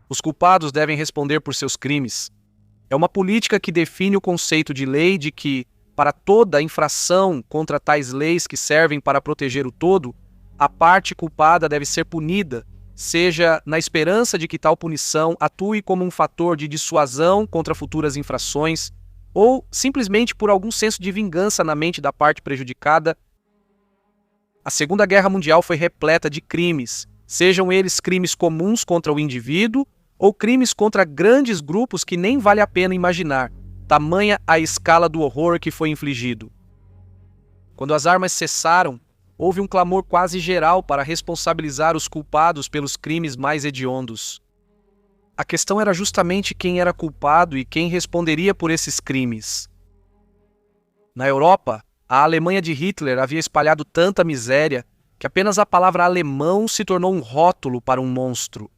Os culpados devem responder por seus crimes. É uma política que define o conceito de lei de que, para toda infração contra tais leis que servem para proteger o todo, a parte culpada deve ser punida, seja na esperança de que tal punição atue como um fator de dissuasão contra futuras infrações, ou simplesmente por algum senso de vingança na mente da parte prejudicada. A Segunda Guerra Mundial foi repleta de crimes, sejam eles crimes comuns contra o indivíduo ou crimes contra grandes grupos que nem vale a pena imaginar, tamanha a escala do horror que foi infligido. Quando as armas cessaram, houve um clamor quase geral para responsabilizar os culpados pelos crimes mais hediondos. A questão era justamente quem era culpado e quem responderia por esses crimes. Na Europa, a Alemanha de Hitler havia espalhado tanta miséria que apenas a palavra alemão se tornou um rótulo para um monstro.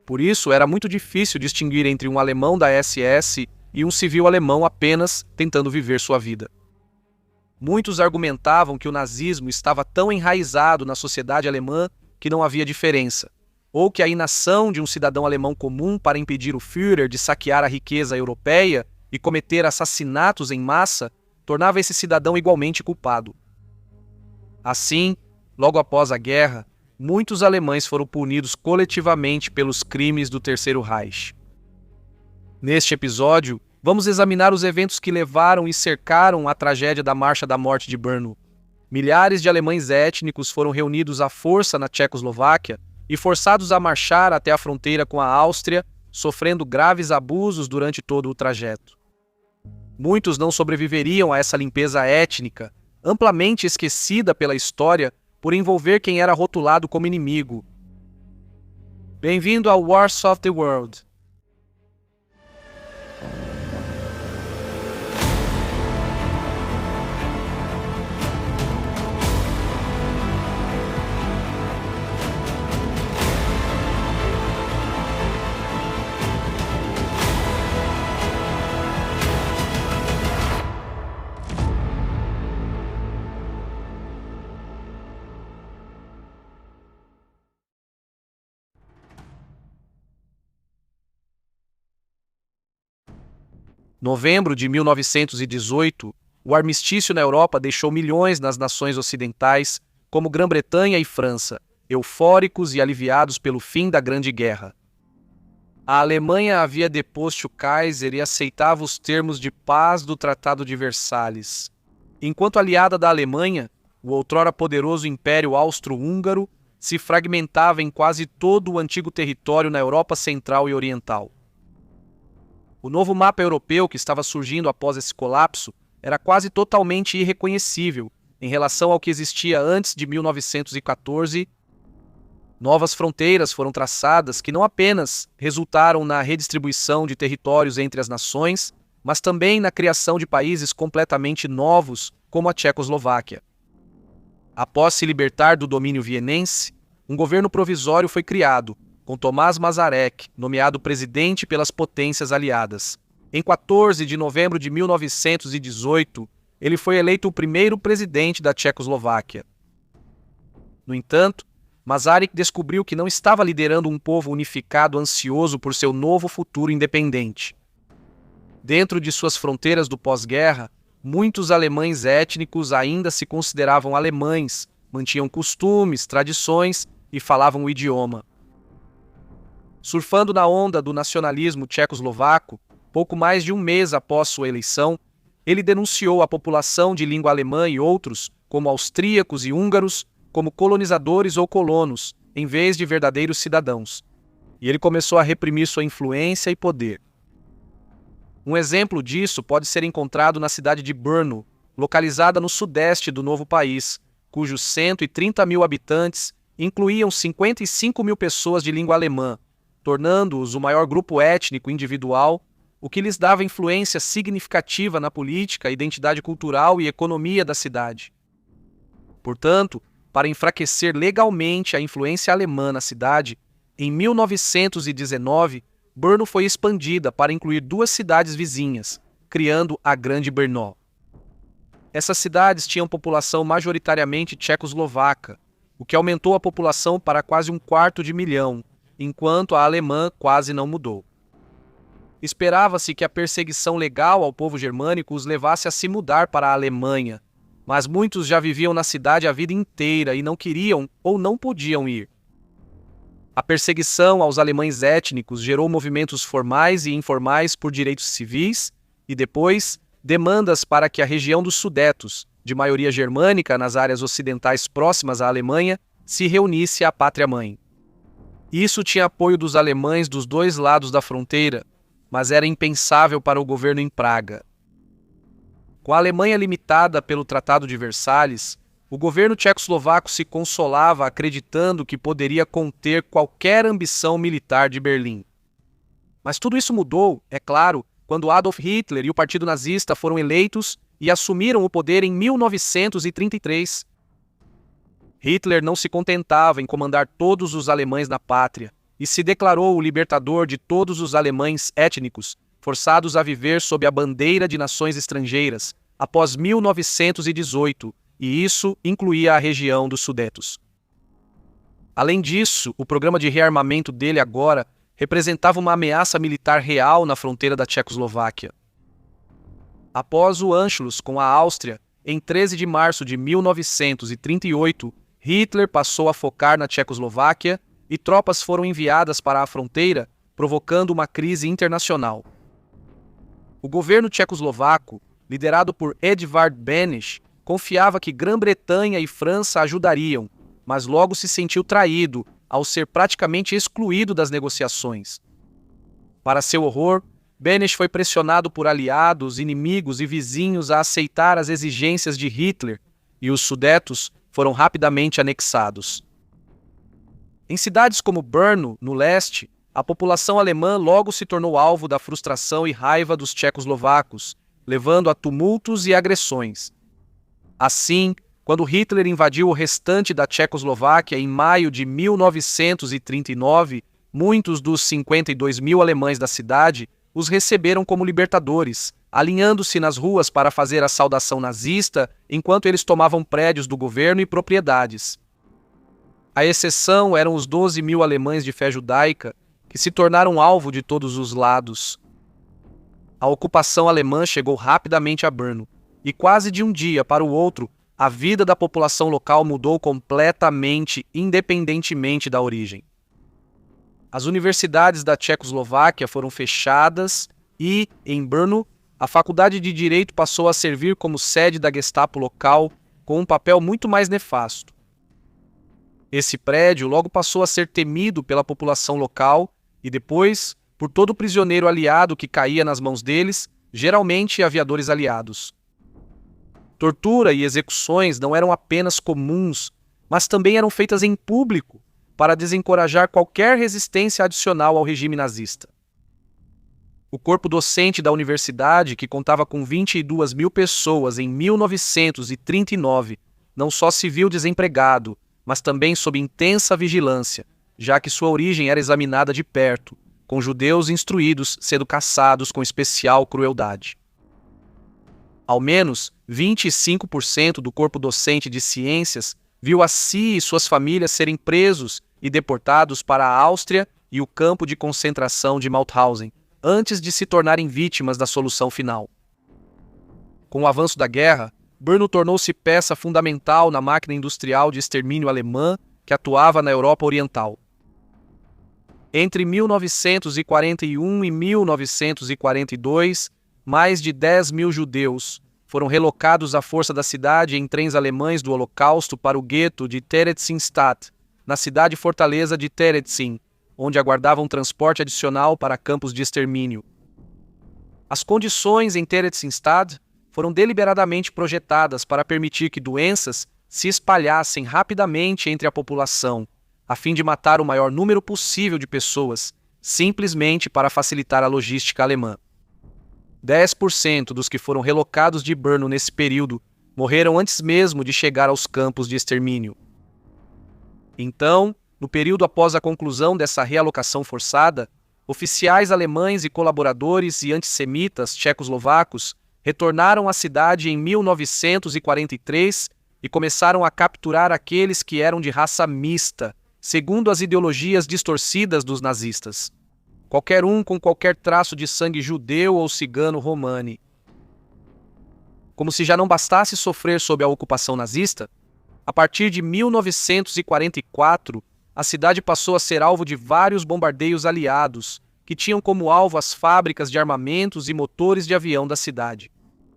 Por isso, era muito difícil distinguir entre um alemão da SS e um civil alemão apenas tentando viver sua vida. Muitos argumentavam que o nazismo estava tão enraizado na sociedade alemã que não havia diferença, ou que a inação de um cidadão alemão comum para impedir o Führer de saquear a riqueza europeia e cometer assassinatos em massa tornava esse cidadão igualmente culpado. Assim, logo após a guerra, muitos alemães foram punidos coletivamente pelos crimes do Terceiro Reich. Neste episódio, vamos examinar os eventos que levaram e cercaram a tragédia da Marcha da Morte de Brno. Milhares de alemães étnicos foram reunidos à força na Tchecoslováquia e forçados a marchar até a fronteira com a Áustria, sofrendo graves abusos durante todo o trajeto. Muitos não sobreviveriam a essa limpeza étnica, amplamente esquecida pela história por envolver quem era rotulado como inimigo. Bem-vindo ao Wars of the World. Novembro de 1918, o armistício na Europa deixou milhões nas nações ocidentais, como Grã-Bretanha e França, eufóricos e aliviados pelo fim da Grande Guerra. A Alemanha havia deposto o Kaiser e aceitava os termos de paz do Tratado de Versalhes. Enquanto aliada da Alemanha, o outrora poderoso Império Austro-Húngaro se fragmentava em quase todo o antigo território na Europa Central e Oriental. O novo mapa europeu que estava surgindo após esse colapso era quase totalmente irreconhecível em relação ao que existia antes de 1914. Novas fronteiras foram traçadas que não apenas resultaram na redistribuição de territórios entre as nações, mas também na criação de países completamente novos, como a Tchecoslováquia. Após se libertar do domínio vienense, um governo provisório foi criado, com Tomás Mazarek, nomeado presidente pelas potências aliadas. Em 14 de novembro de 1918, ele foi eleito o primeiro presidente da Tchecoslováquia. No entanto, Masaryk descobriu que não estava liderando um povo unificado ansioso por seu novo futuro independente. Dentro de suas fronteiras do pós-guerra, muitos alemães étnicos ainda se consideravam alemães, mantinham costumes, tradições e falavam o idioma. Surfando na onda do nacionalismo tchecoslovaco, pouco mais de um mês após sua eleição, ele denunciou a população de língua alemã e outros, como austríacos e húngaros, como colonizadores ou colonos, em vez de verdadeiros cidadãos. E ele começou a reprimir sua influência e poder. Um exemplo disso pode ser encontrado na cidade de Brno, localizada no sudeste do novo país, cujos 130 mil habitantes incluíam 55 mil pessoas de língua alemã, tornando-os o maior grupo étnico individual, o que lhes dava influência significativa na política, identidade cultural e economia da cidade. Portanto, para enfraquecer legalmente a influência alemã na cidade, em 1919, Brno foi expandida para incluir 2 cidades vizinhas, criando a Grande Brno. Essas cidades tinham população majoritariamente tchecoslovaca, o que aumentou a população para quase 1/4 de milhão, enquanto a alemã quase não mudou. Esperava-se que a perseguição legal ao povo germânico os levasse a se mudar para a Alemanha, mas muitos já viviam na cidade a vida inteira e não queriam ou não podiam ir. A perseguição aos alemães étnicos gerou movimentos formais e informais por direitos civis e, depois, demandas para que a região dos Sudetos, de maioria germânica nas áreas ocidentais próximas à Alemanha, se reunisse à pátria-mãe. Isso tinha apoio dos alemães dos dois lados da fronteira, mas era impensável para o governo em Praga. Com a Alemanha limitada pelo Tratado de Versalhes, o governo tchecoslovaco se consolava acreditando que poderia conter qualquer ambição militar de Berlim. Mas tudo isso mudou, é claro, quando Adolf Hitler e o Partido Nazista foram eleitos e assumiram o poder em 1933. Hitler não se contentava em comandar todos os alemães na pátria e se declarou o libertador de todos os alemães étnicos, forçados a viver sob a bandeira de nações estrangeiras, após 1918, e isso incluía a região dos Sudetos. Além disso, o programa de rearmamento dele agora representava uma ameaça militar real na fronteira da Tchecoslováquia. Após o Anschluss com a Áustria, em 13 de março de 1938, Hitler passou a focar na Tchecoslováquia e tropas foram enviadas para a fronteira, provocando uma crise internacional. O governo tchecoslovaco, liderado por Edvard Beneš, confiava que Grã-Bretanha e França ajudariam, mas logo se sentiu traído ao ser praticamente excluído das negociações. Para seu horror, Beneš foi pressionado por aliados, inimigos e vizinhos a aceitar as exigências de Hitler, e os Sudetos foram rapidamente anexados. Em cidades como Brno, no leste, a população alemã logo se tornou alvo da frustração e raiva dos tchecoslovacos, levando a tumultos e agressões. Assim, quando Hitler invadiu o restante da Tchecoslováquia em maio de 1939, muitos dos 52 mil alemães da cidade os receberam como libertadores, alinhando-se nas ruas para fazer a saudação nazista enquanto eles tomavam prédios do governo e propriedades. A exceção eram os 12 mil alemães de fé judaica, que se tornaram alvo de todos os lados. A ocupação alemã chegou rapidamente a Brno, e quase de um dia para o outro, a vida da população local mudou completamente, independentemente da origem. As universidades da Tchecoslováquia foram fechadas e, em Brno, a Faculdade de Direito passou a servir como sede da Gestapo local, com um papel muito mais nefasto. Esse prédio logo passou a ser temido pela população local e depois, por todo prisioneiro aliado que caía nas mãos deles, geralmente aviadores aliados. Tortura e execuções não eram apenas comuns, mas também eram feitas em público para desencorajar qualquer resistência adicional ao regime nazista. O corpo docente da universidade, que contava com 22 mil pessoas em 1939, não só se viu desempregado, mas também sob intensa vigilância, já que sua origem era examinada de perto, com judeus instruídos sendo caçados com especial crueldade. Ao menos 25% do corpo docente de ciências viu a si e suas famílias serem presos e deportados para a Áustria e o campo de concentração de Mauthausen, antes de se tornarem vítimas da solução final. Com o avanço da guerra, Brno tornou-se peça fundamental na máquina industrial de extermínio alemã que atuava na Europa Oriental. Entre 1941 e 1942, mais de 10 mil judeus foram relocados à força da cidade em trens alemães do Holocausto para o gueto de Theresienstadt, na cidade-fortaleza de Terezin, onde aguardavam transporte adicional para campos de extermínio. As condições em Theresienstadt foram deliberadamente projetadas para permitir que doenças se espalhassem rapidamente entre a população, a fim de matar o maior número possível de pessoas, simplesmente para facilitar a logística alemã. 10% dos que foram relocados de Brno nesse período morreram antes mesmo de chegar aos campos de extermínio. Então, no período após a conclusão dessa realocação forçada, oficiais alemães e colaboradores e antissemitas tchecoslovacos retornaram à cidade em 1943 e começaram a capturar aqueles que eram de raça mista, segundo as ideologias distorcidas dos nazistas. Qualquer um com qualquer traço de sangue judeu ou cigano romani. Como se já não bastasse sofrer sob a ocupação nazista, a partir de 1944, a cidade passou a ser alvo de vários bombardeios aliados, que tinham como alvo as fábricas de armamentos e motores de avião da cidade,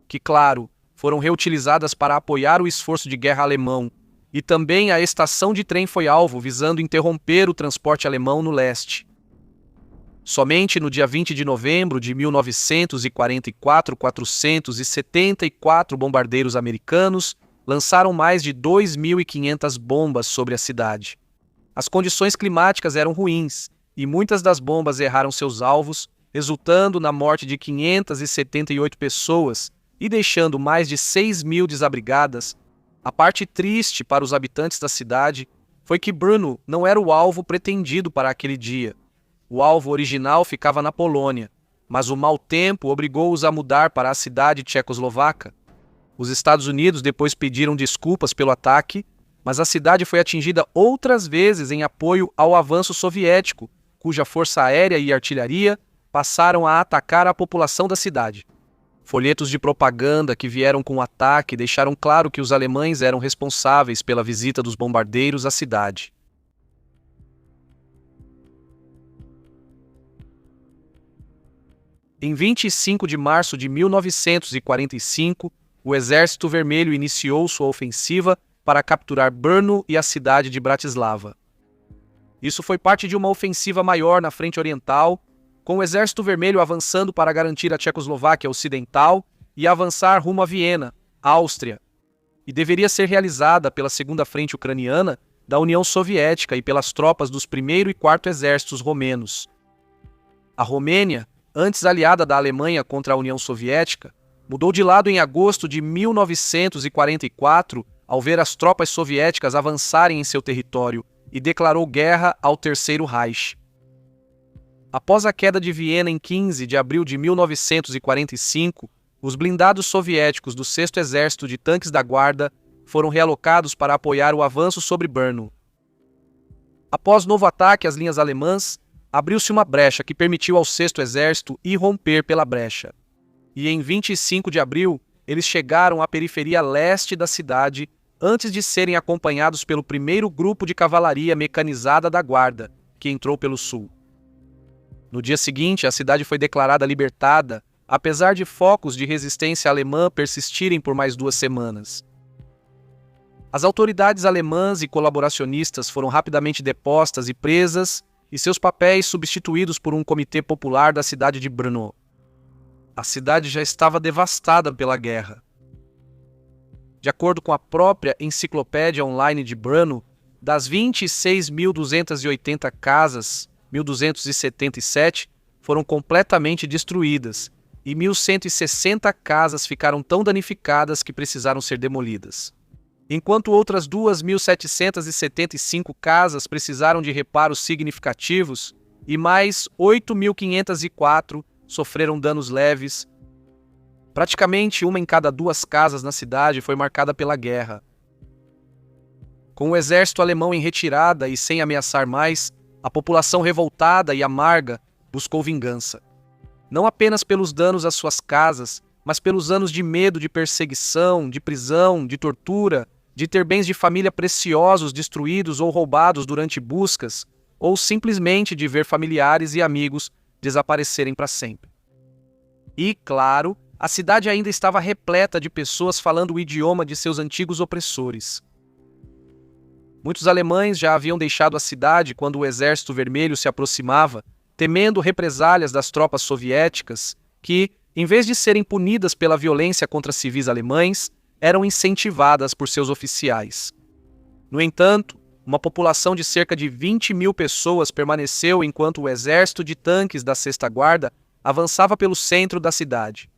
que, claro, foram reutilizadas para apoiar o esforço de guerra alemão, e também a estação de trem foi alvo visando interromper o transporte alemão no leste. Somente no dia 20 de novembro de 1944, 474 bombardeiros americanos lançaram mais de 2.500 bombas sobre a cidade. As condições climáticas eram ruins e muitas das bombas erraram seus alvos, resultando na morte de 578 pessoas e deixando mais de 6.000 desabrigadas. A parte triste para os habitantes da cidade foi que Brno não era o alvo pretendido para aquele dia. O alvo original ficava na Polônia, mas o mau tempo obrigou-os a mudar para a cidade tchecoslovaca. Os Estados Unidos depois pediram desculpas pelo ataque, mas a cidade foi atingida outras vezes em apoio ao avanço soviético, cuja força aérea e artilharia passaram a atacar a população da cidade. Folhetos de propaganda que vieram com o ataque deixaram claro que os alemães eram responsáveis pela visita dos bombardeiros à cidade. Em 25 de março de 1945, o Exército Vermelho iniciou sua ofensiva para capturar Brno e a cidade de Bratislava. Isso foi parte de uma ofensiva maior na frente oriental, com o Exército Vermelho avançando para garantir a Tchecoslováquia Ocidental e avançar rumo a Viena, Áustria, e deveria ser realizada pela Segunda Frente Ucraniana da União Soviética e pelas tropas dos 1º e 4º Exércitos Romenos. A Romênia, antes aliada da Alemanha contra a União Soviética, mudou de lado em agosto de 1944 ao ver as tropas soviéticas avançarem em seu território e declarou guerra ao Terceiro Reich. Após a queda de Viena em 15 de abril de 1945, os blindados soviéticos do 6º Exército de Tanques da Guarda foram realocados para apoiar o avanço sobre Brno. Após novo ataque às linhas alemãs, abriu-se uma brecha que permitiu ao 6º Exército irromper pela brecha. E em 25 de abril, eles chegaram à periferia leste da cidade antes de serem acompanhados pelo 1º Grupo de Cavalaria Mecanizada da Guarda, que entrou pelo sul. No dia seguinte, a cidade foi declarada libertada, apesar de focos de resistência alemã persistirem por mais 2 semanas. As autoridades alemãs e colaboracionistas foram rapidamente depostas e presas, e seus papéis substituídos por um comitê popular da cidade de Brno. A cidade já estava devastada pela guerra. De acordo com a própria enciclopédia online de Brno, das 26.280 casas, 1.277 foram completamente destruídas e 1.160 casas ficaram tão danificadas que precisaram ser demolidas. Enquanto outras 2.775 casas precisaram de reparos significativos e mais 8.504 sofreram danos leves. Praticamente 1 em cada 2 casas na cidade foi marcada pela guerra. Com o exército alemão em retirada e sem ameaçar mais, a população revoltada e amarga buscou vingança. Não apenas pelos danos às suas casas, mas pelos anos de medo de perseguição, de prisão, de tortura, de ter bens de família preciosos destruídos ou roubados durante buscas, ou simplesmente de ver familiares e amigos desaparecerem para sempre. E, claro, a cidade ainda estava repleta de pessoas falando o idioma de seus antigos opressores. Muitos alemães já haviam deixado a cidade quando o Exército Vermelho se aproximava, temendo represálias das tropas soviéticas que, em vez de serem punidas pela violência contra civis alemães, eram incentivadas por seus oficiais. No entanto, uma população de cerca de 20.000 pessoas permaneceu enquanto o exército de tanques da 6ª Guarda avançava pelo centro da cidade.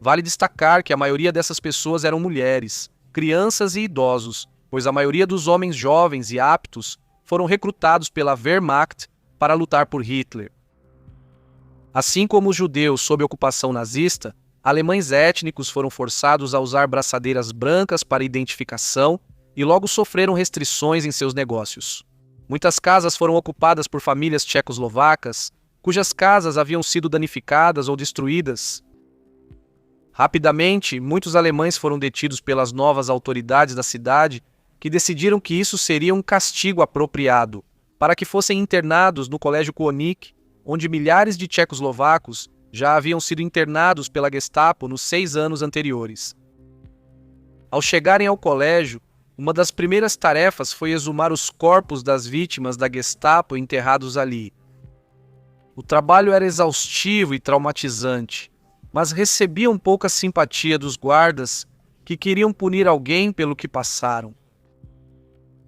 Vale destacar que a maioria dessas pessoas eram mulheres, crianças e idosos, pois a maioria dos homens jovens e aptos foram recrutados pela Wehrmacht para lutar por Hitler. Assim como os judeus sob ocupação nazista, alemães étnicos foram forçados a usar braçadeiras brancas para identificação e logo sofreram restrições em seus negócios. Muitas casas foram ocupadas por famílias tchecoslovacas, cujas casas haviam sido danificadas ou destruídas. Rapidamente, muitos alemães foram detidos pelas novas autoridades da cidade, que decidiram que isso seria um castigo apropriado, para que fossem internados no Colégio Koenig, onde milhares de tchecoslovacos já haviam sido internados pela Gestapo nos 6 anos anteriores. Ao chegarem ao colégio, uma das primeiras tarefas foi exumar os corpos das vítimas da Gestapo enterrados ali. O trabalho era exaustivo e traumatizante, mas recebiam pouca simpatia dos guardas, que queriam punir alguém pelo que passaram.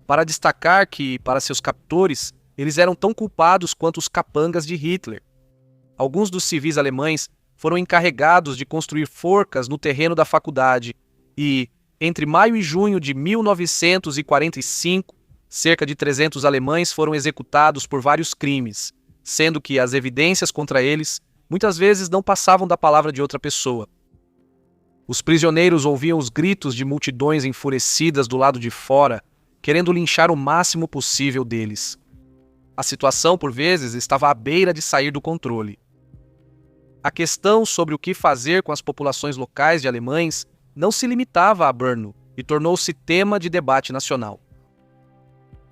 Para destacar que, para seus captores, eles eram tão culpados quanto os capangas de Hitler. Alguns dos civis alemães foram encarregados de construir forcas no terreno da faculdade e, entre maio e junho de 1945, cerca de 300 alemães foram executados por vários crimes, sendo que as evidências contra eles muitas vezes não passavam da palavra de outra pessoa. Os prisioneiros ouviam os gritos de multidões enfurecidas do lado de fora, querendo linchar o máximo possível deles. A situação, por vezes, estava à beira de sair do controle. A questão sobre o que fazer com as populações locais de alemães não se limitava a Brno e tornou-se tema de debate nacional.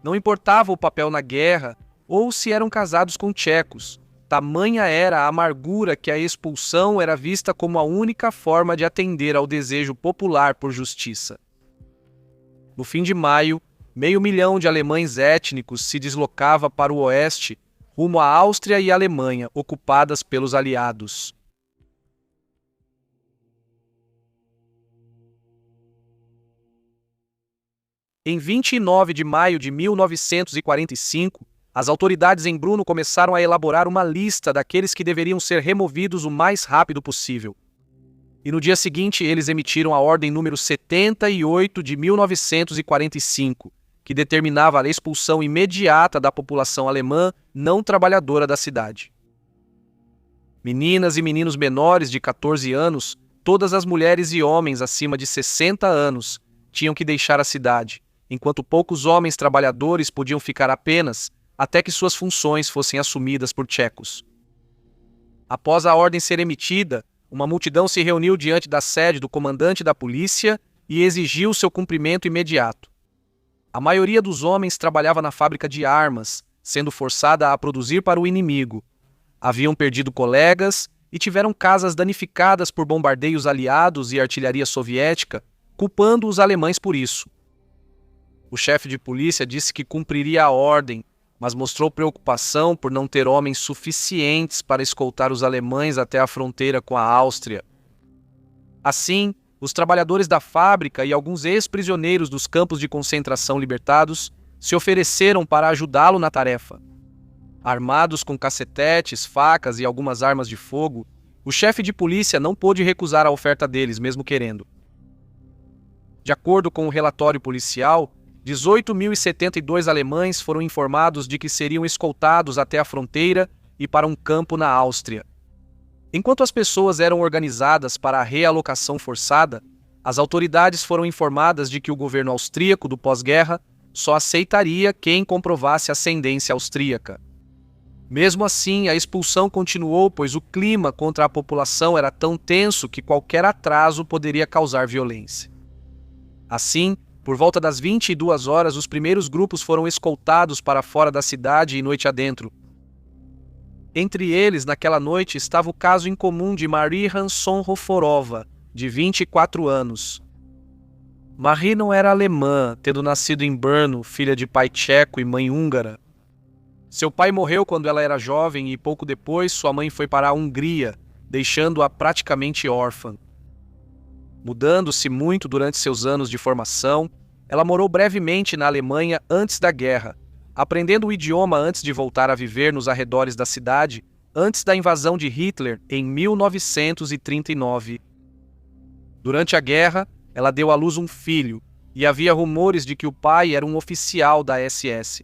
Não importava o papel na guerra ou se eram casados com tchecos, tamanha era a amargura que a expulsão era vista como a única forma de atender ao desejo popular por justiça. No fim de maio, 500.000 de alemães étnicos se deslocava para o oeste, rumo à Áustria e Alemanha, ocupadas pelos aliados. Em 29 de maio de 1945, as autoridades em Brno começaram a elaborar uma lista daqueles que deveriam ser removidos o mais rápido possível. E no dia seguinte, eles emitiram a Ordem número 78 de 1945, que determinava a expulsão imediata da população alemã não trabalhadora da cidade. Meninas e meninos menores de 14 anos, todas as mulheres e homens acima de 60 anos, tinham que deixar a cidade, enquanto poucos homens trabalhadores podiam ficar apenas até que suas funções fossem assumidas por tchecos. Após a ordem ser emitida, uma multidão se reuniu diante da sede do comandante da polícia e exigiu seu cumprimento imediato. A maioria dos homens trabalhava na fábrica de armas, sendo forçada a produzir para o inimigo. Haviam perdido colegas e tiveram casas danificadas por bombardeios aliados e artilharia soviética, culpando os alemães por isso. O chefe de polícia disse que cumpriria a ordem, mas mostrou preocupação por não ter homens suficientes para escoltar os alemães até a fronteira com a Áustria. Assim, os trabalhadores da fábrica e alguns ex-prisioneiros dos campos de concentração libertados se ofereceram para ajudá-lo na tarefa. Armados com cacetetes, facas e algumas armas de fogo, o chefe de polícia não pôde recusar a oferta deles, mesmo querendo. De acordo com o relatório policial, 18.072 alemães foram informados de que seriam escoltados até a fronteira e para um campo na Áustria. Enquanto as pessoas eram organizadas para a realocação forçada, as autoridades foram informadas de que o governo austríaco do pós-guerra só aceitaria quem comprovasse ascendência austríaca. Mesmo assim, a expulsão continuou, pois o clima contra a população era tão tenso que qualquer atraso poderia causar violência. Assim, por volta das 22 horas, os primeiros grupos foram escoltados para fora da cidade e noite adentro. Entre eles, naquela noite, estava o caso incomum de Marie Hanson Hoforova, de 24 anos. Marie não era alemã, tendo nascido em Brno, filha de pai tcheco e mãe húngara. Seu pai morreu quando ela era jovem e pouco depois sua mãe foi para a Hungria, deixando-a praticamente órfã. Mudando-se muito durante seus anos de formação, ela morou brevemente na Alemanha antes da guerra, aprendendo o idioma antes de voltar a viver nos arredores da cidade, antes da invasão de Hitler em 1939. Durante a guerra, ela deu à luz um filho, e havia rumores de que o pai era um oficial da SS.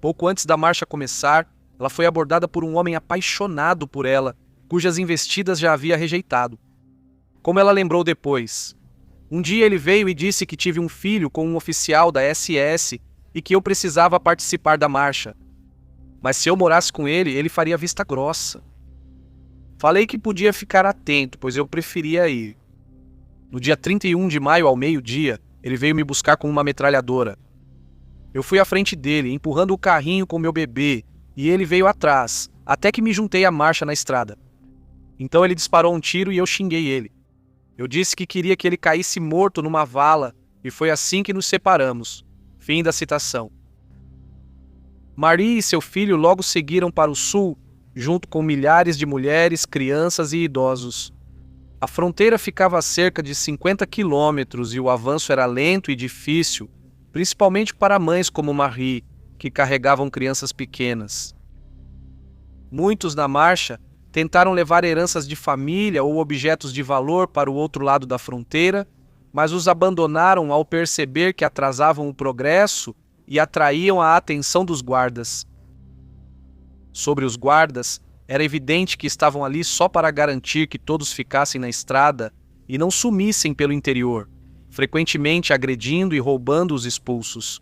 Pouco antes da marcha começar, ela foi abordada por um homem apaixonado por ela, cujas investidas já havia rejeitado. Como ela lembrou depois, Um dia ele veio e disse que tive um filho com um oficial da SS e que eu precisava participar da marcha. Mas se eu morasse com ele, ele faria vista grossa. Falei que podia ficar atento, pois eu preferia ir. No dia 31 de maio, ao meio-dia, ele veio me buscar com uma metralhadora. Eu fui à frente dele, empurrando o carrinho com meu bebê, e ele veio atrás, até que me juntei à marcha na estrada. Então ele disparou um tiro e eu xinguei ele. Eu disse que queria que ele caísse morto numa vala, e foi assim que nos separamos. Fim da citação. Marie e seu filho logo seguiram para o sul, junto com milhares de mulheres, crianças e idosos. A fronteira ficava a cerca de 50 quilômetros e o avanço era lento e difícil, principalmente para mães como Marie, que carregavam crianças pequenas. Muitos na marcha tentaram levar heranças de família ou objetos de valor para o outro lado da fronteira, mas os abandonaram ao perceber que atrasavam o progresso e atraíam a atenção dos guardas. Sobre os guardas, era evidente que estavam ali só para garantir que todos ficassem na estrada e não sumissem pelo interior, frequentemente agredindo e roubando os expulsos.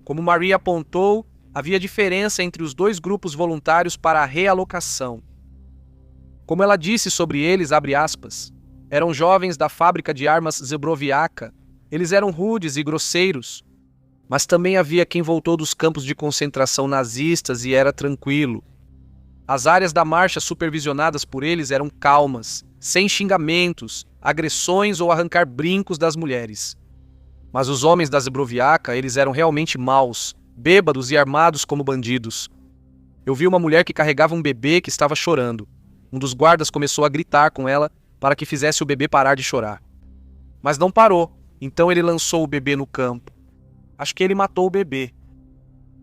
Como Marie apontou, havia diferença entre os dois grupos voluntários para a realocação. Como ela disse sobre eles, abre aspas, eram jovens da fábrica de armas Zebroviaca, eles eram rudes e grosseiros, mas também havia quem voltou dos campos de concentração nazistas e era tranquilo. As áreas da marcha supervisionadas por eles eram calmas, sem xingamentos, agressões ou arrancar brincos das mulheres. Mas os homens da Zebroviaca, eles eram realmente maus, bêbados e armados como bandidos. Eu vi uma mulher que carregava um bebê que estava chorando. Um dos guardas começou a gritar com ela para que fizesse o bebê parar de chorar. Mas não parou, então ele lançou o bebê no campo. Acho que ele matou o bebê.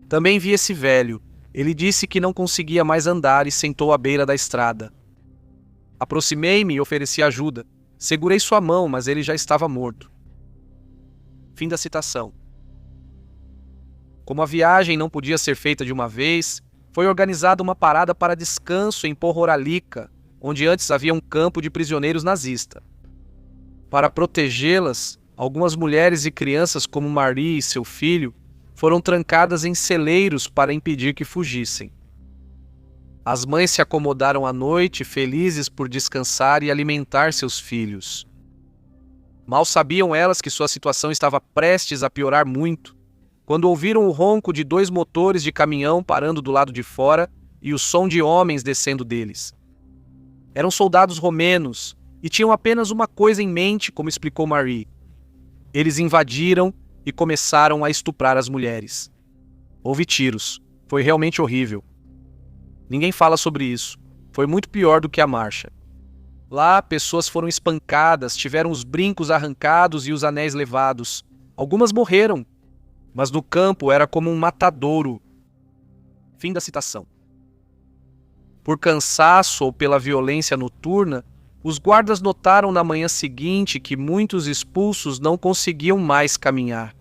Também vi esse velho. Ele disse que não conseguia mais andar e sentou à beira da estrada. Aproximei-me e ofereci ajuda. Segurei sua mão, mas ele já estava morto. Fim da citação. Como a viagem não podia ser feita de uma vez, foi organizada uma parada para descanso em Pohoralica, onde antes havia um campo de prisioneiros nazista. Para protegê-las, algumas mulheres e crianças como Marie e seu filho foram trancadas em celeiros para impedir que fugissem. As mães se acomodaram à noite, felizes por descansar e alimentar seus filhos. Mal sabiam elas que sua situação estava prestes a piorar muito, quando ouviram o ronco de 2 motores de caminhão parando do lado de fora e o som de homens descendo deles. Eram soldados romenos e tinham apenas uma coisa em mente, como explicou Marie. Eles invadiram e começaram a estuprar as mulheres. Houve tiros. Foi realmente horrível. Ninguém fala sobre isso. Foi muito pior do que a marcha. Lá, pessoas foram espancadas, tiveram os brincos arrancados e os anéis levados. Algumas morreram, mas no campo era como um matadouro. Fim da citação. Por cansaço ou pela violência noturna, os guardas notaram na manhã seguinte que muitos expulsos não conseguiam mais caminhar.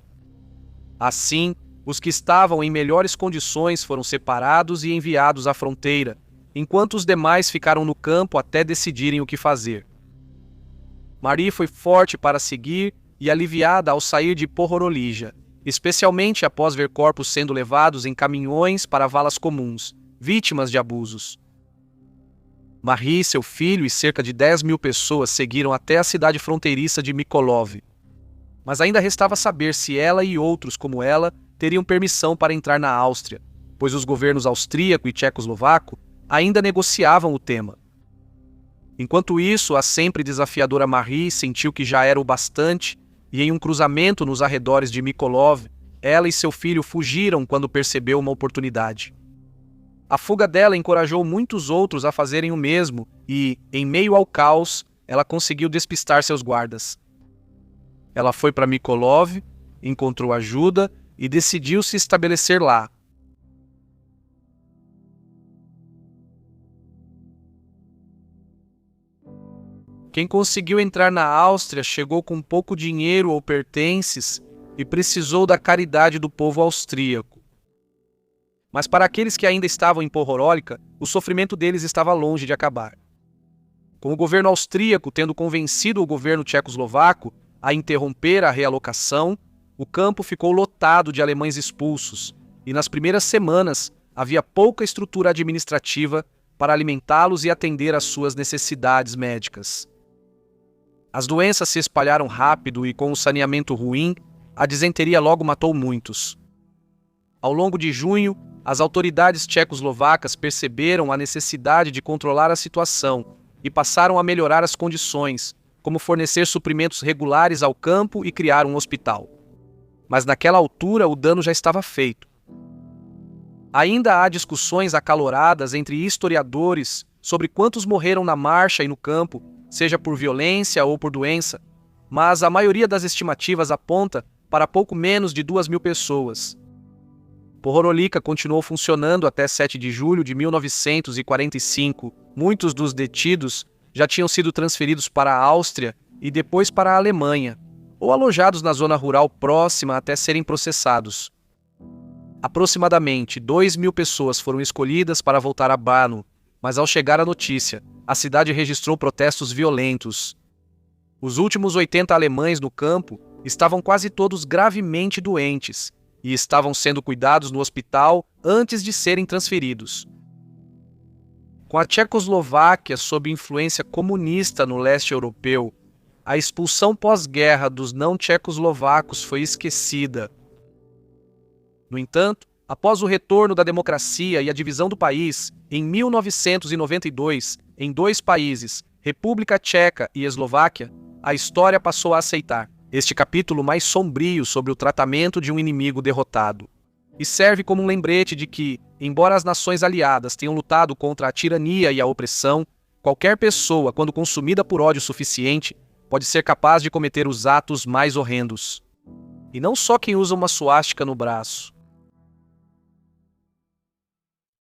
Assim, os que estavam em melhores condições foram separados e enviados à fronteira, enquanto os demais ficaram no campo até decidirem o que fazer. Marie foi forte para seguir e aliviada ao sair de Pohorolija, especialmente após ver corpos sendo levados em caminhões para valas comuns, vítimas de abusos. Marie, seu filho e cerca de 10.000 pessoas seguiram até a cidade fronteiriça de Mykolaiv. Mas ainda restava saber se ela e outros como ela teriam permissão para entrar na Áustria, pois os governos austríaco e tchecoslovaco ainda negociavam o tema. Enquanto isso, a sempre desafiadora Marie sentiu que já era o bastante e em um cruzamento nos arredores de Mykolaiv, ela e seu filho fugiram quando percebeu uma oportunidade. A fuga dela encorajou muitos outros a fazerem o mesmo e, em meio ao caos, ela conseguiu despistar seus guardas. Ela foi para Mykolaiv, encontrou ajuda e decidiu se estabelecer lá. Quem conseguiu entrar na Áustria chegou com pouco dinheiro ou pertences e precisou da caridade do povo austríaco. Mas para aqueles que ainda estavam em Pohorolica, o sofrimento deles estava longe de acabar. Com o governo austríaco tendo convencido o governo tchecoslovaco a interromper a realocação, o campo ficou lotado de alemães expulsos, e nas primeiras semanas havia pouca estrutura administrativa para alimentá-los e atender às suas necessidades médicas. As doenças se espalharam rápido e, com o saneamento ruim, a disenteria logo matou muitos. Ao longo de junho, as autoridades tchecoslovacas perceberam a necessidade de controlar a situação e passaram a melhorar as condições, como fornecer suprimentos regulares ao campo e criar um hospital. Mas naquela altura o dano já estava feito. Ainda há discussões acaloradas entre historiadores sobre quantos morreram na marcha e no campo, seja por violência ou por doença, mas a maioria das estimativas aponta para pouco menos de 2.000 pessoas. Pohrolica continuou funcionando até 7 de julho de 1945. Muitos dos detidos já tinham sido transferidos para a Áustria e depois para a Alemanha, ou alojados na zona rural próxima até serem processados. Aproximadamente 2.000 pessoas foram escolhidas para voltar a Brno, mas ao chegar a notícia, a cidade registrou protestos violentos. Os últimos 80 alemães no campo estavam quase todos gravemente doentes e estavam sendo cuidados no hospital antes de serem transferidos. Com a Tchecoslováquia sob influência comunista no leste europeu, a expulsão pós-guerra dos não-tchecoslovacos foi esquecida. No entanto, após o retorno da democracia e a divisão do país, em 1992, em 2 países, República Tcheca e Eslováquia, a história passou a aceitar este capítulo mais sombrio sobre o tratamento de um inimigo derrotado. E serve como um lembrete de que, embora as nações aliadas tenham lutado contra a tirania e a opressão, qualquer pessoa, quando consumida por ódio suficiente, pode ser capaz de cometer os atos mais horrendos. E não só quem usa uma suástica no braço.